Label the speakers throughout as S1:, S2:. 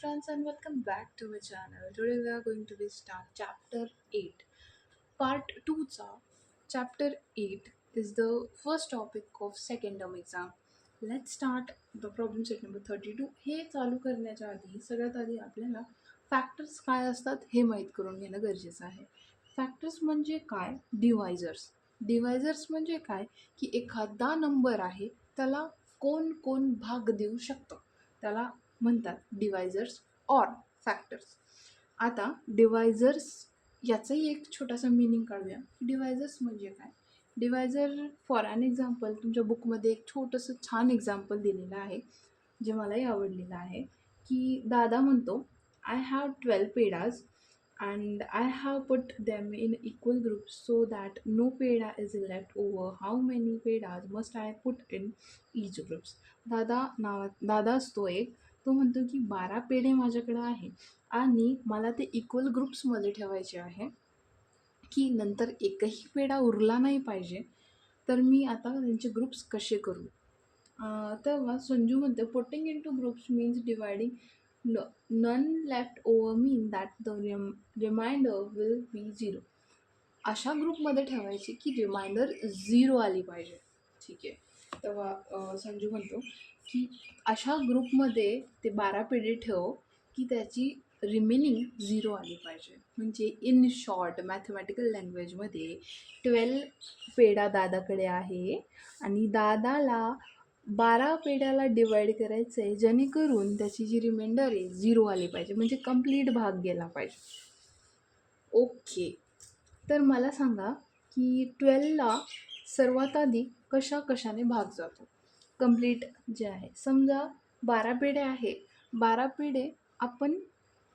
S1: friends and welcome back to my channel. Today we are going to be start chapter 8. Part 2 चा chapter 8 is the first topic of second term exam. Let's start the problem set number 32. हे चालू करण्याच्या आधी सगळ्यात आधी आपल्याला factors काय असतात हे माहीत करून घेणं गरजेचं आहे. फॅक्टर्स म्हणजे काय? डिवायझर्स. डिवायझर्स म्हणजे काय की एखादा नंबर आहे त्याला कोण कोण भाग देऊ शकतं त्याला म्हणतात डिवायझर्स ऑर फॅक्टर्स. आता डिवायझर्स याचाही एक छोटासा मिनिंग काढूया. डिवायझर्स म्हणजे काय? डिवायझर फॉर ॲन एक्झाम्पल तुमच्या बुकमध्ये एक छोटंसं छान एक्झाम्पल दिलेलं आहे जे मलाही आवडलेलं आहे की दादा म्हणतो I have 12 पेडाज and I have put them in equal groups so that no peda is left over. How many pedas must I put in each groups? दादा असतो एक, तो म्हणतो की 12 पेढे माझ्याकडे आहे आणि मला ते इक्वल ग्रुप्समध्ये ठेवायचे आहे की नंतर एकही पेढा उरला नाही पाहिजे. तर मी आता त्यांचे ग्रुप्स कसे करू? तेव्हा संजू म्हणते putting in to groups means dividing none left over mean that the remainder will be 0. अशा ग्रुपमध्ये ठेवायची की रिमाइंडर 0 आली पाहिजे. ठीक आहे. तेव्हा संजू म्हणतो की अशा ग्रुपमध्ये ते 12 पेढे ठेव की त्याची रिमेनिंग 0 आली पाहिजे. म्हणजे इन शॉर्ट मॅथमॅटिकल लँग्वेजमध्ये 12 पेढा दादाकडे आहे आणि दादाला 12 पेढ्याला डिवाईड करायचं आहे जेणेकरून त्याची जी रिमाइंडर आहे 0 आली पाहिजे. म्हणजे कंप्लीट भाग गेला पाहिजे. ओके. तर मला सांगा की 12ला सर्वात आधी कशाने भाग जातो? कंप्लीट जे आहे. समजा 12 पेढे आहे. 12 पेढे आपण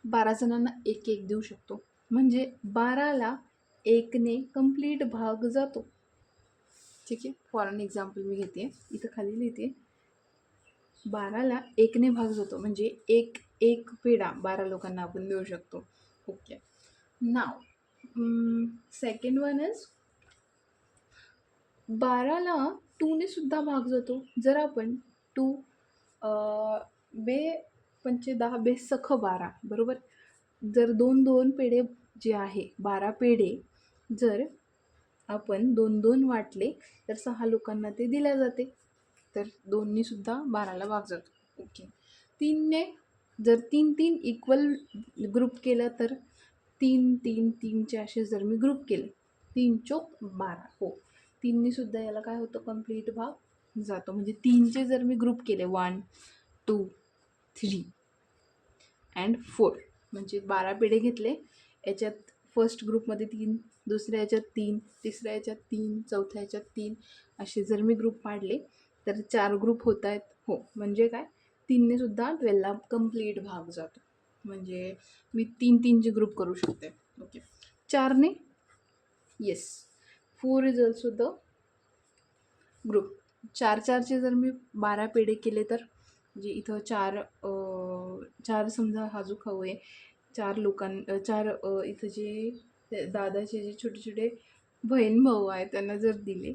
S1: 12 जणांना एक एक देऊ शकतो. म्हणजे 12ला 1ने कंप्लीट भाग जातो. ठीक आहे. फॉर ॲन एक्झाम्पल मी घेते. इथं खाली लिहिते. 12ला 1ने भाग जातो. म्हणजे एक पेढा 12 लोकांना आपण देऊ शकतो. ओके. नाव सेकंड वन इज 12ला 2ने सुद्धा भाग जातो. जर आपण 2 बे 5 10 बेसख 12 बरोबर. जर 2 पेढे जे आहे 12 पेढे जर आपण 2 वाटले तर 6 लोकांना ते दिल्या जाते. तर 2नी सुद्धा 12ला भाग जातो. ओके. 3ने जर 3 इक्वल ग्रुप केलं तर 3 असे जर मी ग्रुप केले 3 चोक 12 हो 3नी सुद्धा याला काय होतं कंप्लीट भाग जातो. म्हणजे 3चे जर मी ग्रुप केले 1 2 3 अँड 4 म्हणजे 12 पेढे घेतले. याच्यात फर्स्ट ग्रुपमध्ये 3 दुसऱ्या याच्यात 3 तिसऱ्या याच्यात 3 चौथ्या याच्यात 3 असे जर मी ग्रुप पाडले तर 4 ग्रुप होत आहेत. हो म्हणजे काय 3ने सुद्धा 12ला कंप्लीट भाग जातो. म्हणजे मी 3चे ग्रुप करू शकते. ओके. 4ने yes 4 is also the group. 4चे जर मी 12 पेढे केले तर म्हणजे इथं 4 समजा हाजू खाऊ आहे 4 इथं जे दादाचे जे छोटे छोटे बहीण भाऊ आहेत त्यांना जर दिले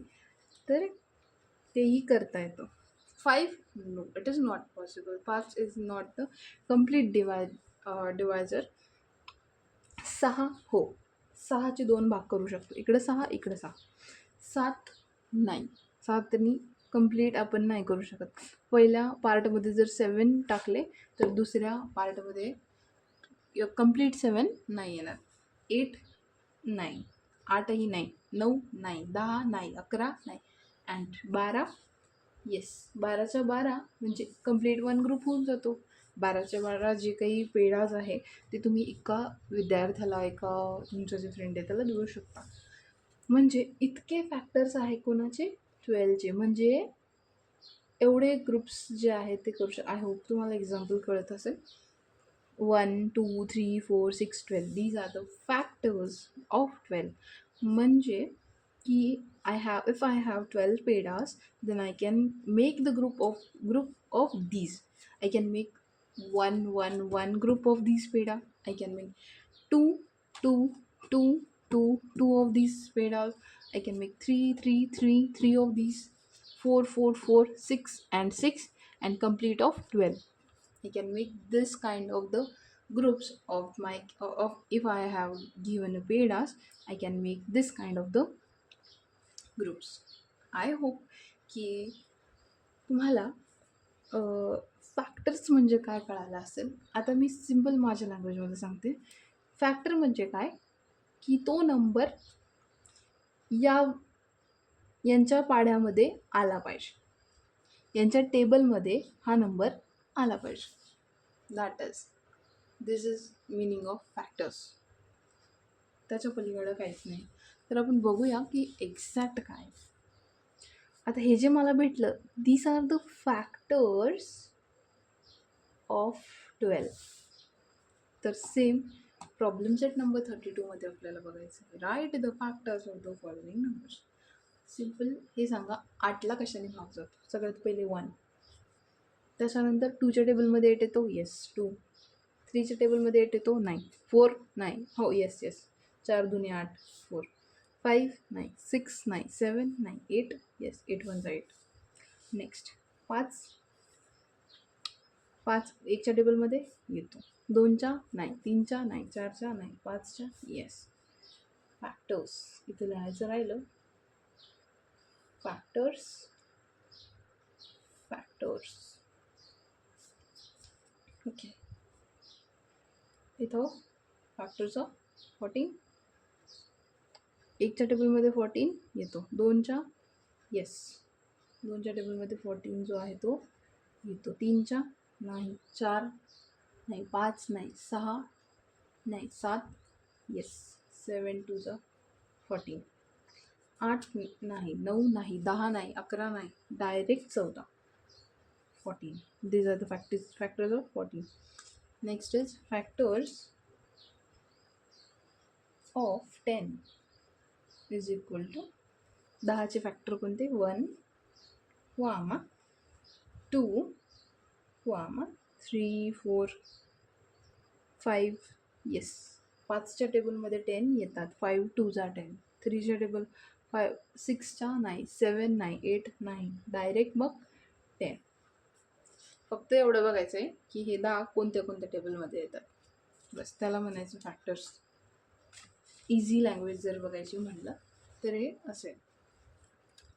S1: तर तेही करता येतं. 5 no it is not possible. 5 is not the complete divisor. 6 हो 6चे 2 भाग करू शकतो. इकडं 6 इकडं 6. 7 नाही 7नी कंप्लीट आपण नाही करू शकत. पहिल्या पार्टमध्ये जर 7 टाकले तर दुसऱ्या पार्टमध्ये कंप्लीट 7 नाही येणार. 8 नाही 8ही नाही 9 नाही 10 नाही 11 नाही अँड 12 येस 12च्या 12 म्हणजे कंप्लीट 1 ग्रुप होऊन जातो. 12च्या 12 जे काही पेढाज आहे ते तुम्ही एका विद्यार्थ्याला एका तुमचं जे फ्रेंड आहे त्याला देऊ शकता. म्हणजे इतके फॅक्टर्स आहे कोणाचे 12चे. म्हणजे एवढे ग्रुप्स जे आहेत ते करू आय होप तुम्हाला एक्झाम्पल कळत असेल. 1 2 3 4 6 12 these are the factors of 12. म्हणजे की if I have 12 pedas then I can make the group of these. I can make one group of these peda. I can make 2 2 2 2 2 of these pedas. I can make 3 of these 4 4 4 6 and 6 and complete of 12. I can make this kind of the groups of my of if I have given a pairs, I can make this kind of the groups. I hope की तुम्हाला factors म्हणजे काय कळालं असेल. आता मी simple माझ्या लँग्वेजमध्ये सांगते. फॅक्टर म्हणजे काय, की तो नंबर या यांच्या पाढ्यामध्ये आला पाहिजे, यांच्या टेबलमध्ये हा नंबर आला पाहिजे. That is this is meaning of factors. त्याच्या पलीकडं काहीच नाही. तर आपण बघूया की एक्झॅक्ट काय. आता हे जे मला भेटलं, these are the factors of 12. तर सेम प्रॉब्लेम सेट नंबर 32मध्ये आपल्याला बघायचं आहे. Write the factors of the following numbers. Simple हे सांगा, 8ला कशाने भाग जातो? सगळ्यात पहिले 1. त्याच्यानंतर 2च्या टेबलमध्ये 8 येतो, येस 2. 3च्या टेबलमध्ये 8 येतो, नाही. 4 नाही, हो येस येस. 4 दुने 8, 4. 5 नाही, 6 नाही, 7 नाही, 8 येस, 8 1 8. नेक्स्ट 5. 5 1च्या टेबलमध्ये येतो, 2च्या नाही, 3च्या नाही, 4च्या नाही, 5च्या येस. फॅक्टर्स इथं लिहायचं राहिलं. Factors okay. इथं फॅक्टर्स ऑफ 14. 1च्या टेबलमध्ये 14 येतो, 2च्या येस, 2च्या टेबलमध्ये 14 जो आहे तो येतो, 3च्या नाही, 4 नाही, 5 नाही, 6 नाही, 7 येस, 7 2 14. 8 नाही, 9 नाही, 10 नाही, 11 नाही, direct 14. 14. These are the factors of 14. Next is factors of 10 is equal to 10चे factor कोणते? 1 वामा 2 वामा 3 4 5 येस. 5च्या टेबलमध्ये 10 येतात, 5 2 10. 3च्या टेबल 5 6च्या नाही, 7 नाही, 8 नाही, डायरेक्ट मग 10. फक्त एवढं बघायचं आहे की हे 10 कोणत्या कोणत्या टेबलमध्ये येतात, बस. त्याला म्हणायचं फॅक्टर्स. इझी लँग्वेज जर बघायची म्हटलं तर हे असेल.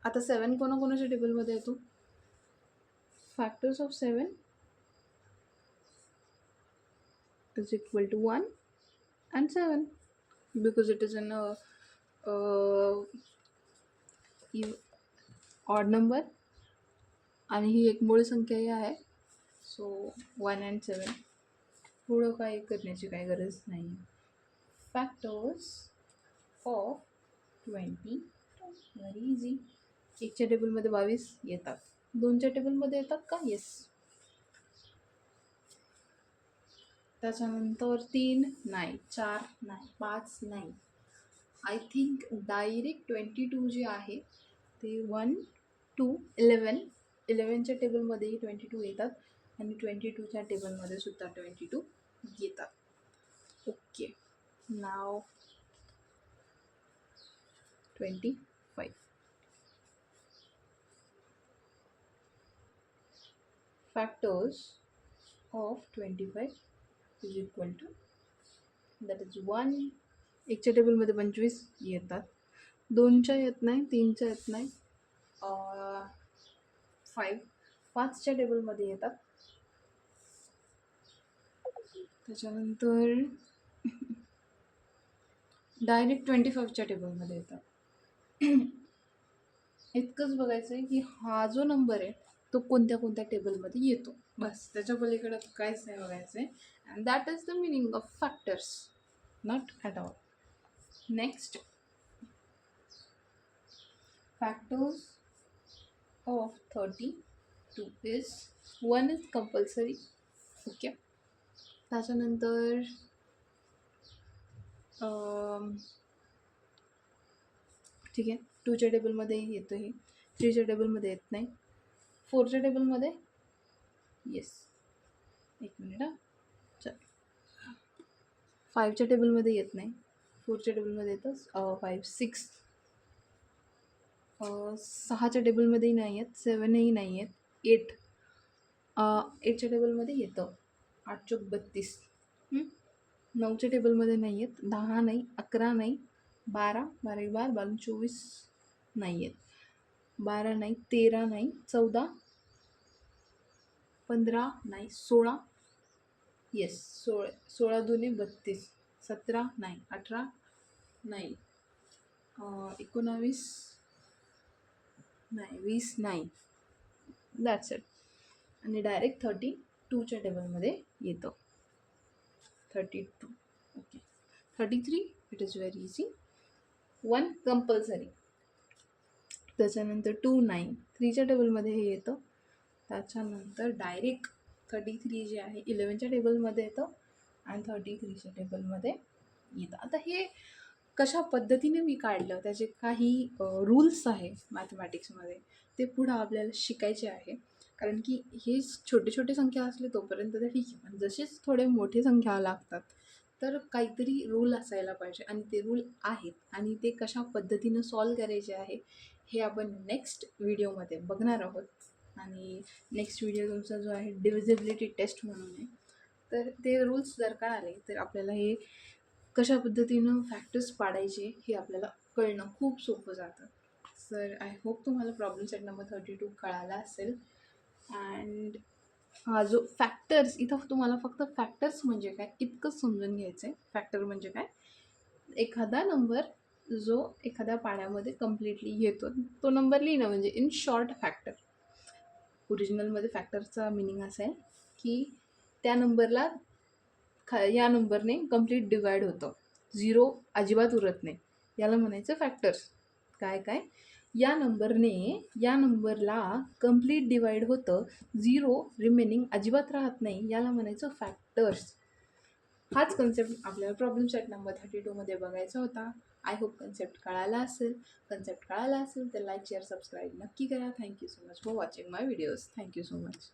S1: आता 7 कोणाकोणाच्या टेबलमध्ये येतो? Factors of 7 is equal to 1 and 7 because it is an odd number आणि ही एक मूळ संख्याही आहे. So 1 and 7. पुढं काय करण्याची काही गरज नाही. Factors of 20 very easy. 1च्या टेबलमध्ये 22 येतात, 2च्या टेबलमध्ये येतात का? येस. त्याच्यानंतर 3 नाही, 4 नाही, 5 नाही. आय थिंक डायरेक्ट 22 जे आहे ते 1 2 11. 11च्या टेबलमध्येही 22 येतात आणि 22च्या टेबलमध्ये सुद्धा 22 येतात. Okay. Now 25. Factors of 25 is equal to, that is 1. 1च्या टेबलमध्ये 25 येतात, 2च्या येत नाही, 3च्या येत नाही, 5. 5च्या टेबलमध्ये येतात. त्याच्यानंतर डायरेक्ट 25च्या टेबलमध्ये येतात. इतकंच बघायचं आहे की हा जो नंबर आहे तो कोणत्या कोणत्या टेबलमध्ये येतो, बस. त्याच्या पलीकडं काहीच नाही बघायचं आहे. And that is the meaning of factors, not at all. Next, factors of 32 is 1 is compulsory. Okay. त्याच्यानंतर ठीक आहे, 2च्या टेबलमध्ये येतं हे, 3च्या टेबलमध्ये येत नाही, 4च्या टेबलमध्ये येस. एक मिनिट हां, चल. 5च्या टेबलमध्ये येत नाही, 4च्या टेबलमध्ये येतं 5 6. 6च्या टेबलमध्येही नाही आहेत, 7ही नाही आहेत, 8 8च्या टेबलमध्ये येतं 8 चोक 32. 9च्या टेबलमध्ये नाही येत, 10 नाही, 11 नाही, 12, 12 एक 12, 12 24 नाही येत, 12 नाही, 13 नाही, 14, 15 नाही, 16 येस 16 दुने 32, 17 नाही, 18 नाही, 19 नाही, 20 नाही. That's it. आणि डायरेक्ट 32च्या टेबलमध्ये येतं 32. Okay. 33 it is very easy. 1 compulsory. त्याच्यानंतर 2 नाही, 3च्या टेबलमध्ये हे येतं. त्याच्यानंतर डायरेक्ट 33 जे आहे 11च्या टेबलमध्ये येतं आणि 33च्या टेबलमध्ये येतं. आता हे कशा पद्धतीने मी काढलं, त्याचे काही रूल्स आहे मॅथमॅटिक्समध्ये, ते पुढं आपल्याला शिकायचे आहे. कारण की हे छोटे छोटे संख्या असले तोपर्यंत तर ठीक आहे, पण जसेच थोडे मोठे संख्या लागतात तर काहीतरी रूल असायला पाहिजे, आणि ते रूल आहेत, आणि ते कशा पद्धतीनं सॉल्व करायचे आहे हे आपण नेक्स्ट व्हिडिओमध्ये बघणार आहोत. आणि नेक्स्ट व्हिडिओ तुमचा जो आहे डिव्हिजिबिलिटी टेस्ट म्हणून आहे. तर ते रूल्स जर कळाले तर आपल्याला हे कशा पद्धतीनं फॅक्टर्स पाडायचे हे आपल्याला कळणं खूप सोपं जातं. सर आय होप तुम्हाला प्रॉब्लेम सेट नंबर 32 कळाला असेल. अँड हा जो फॅक्टर्स, इथं तुम्हाला फक्त फॅक्टर्स म्हणजे काय इतकंच समजून घ्यायचं आहे. फॅक्टर म्हणजे काय, एखादा नंबर जो एखाद्या पाड्यामध्ये कम्प्लिटली येतो तो नंबर लिहिणं, म्हणजे इन शॉर्ट फॅक्टर. ओरिजिनलमध्ये फॅक्टरचा मिनिंग असा आहे की त्या नंबरला या नंबरने कम्प्लीट डिवाइड होतं, 0 अजिबात उरत नाही, याला म्हणायचं फॅक्टर्स. काय या नंबरला कम्प्लीट डिवाइड होतं, 0 रिमेनिंग अजिबात राहत नाही, याला म्हणायचं फॅक्टर्स. हाच कन्सेप्ट आपल्याला प्रॉब्लेम सेट नंबर 32मध्ये बघायचा होता. आय होप कन्सेप्ट कळाला असेल. तर लाईक शेअर सबस्क्राईब नक्की करा. Thank you so much for watching my videos. Thank you so much.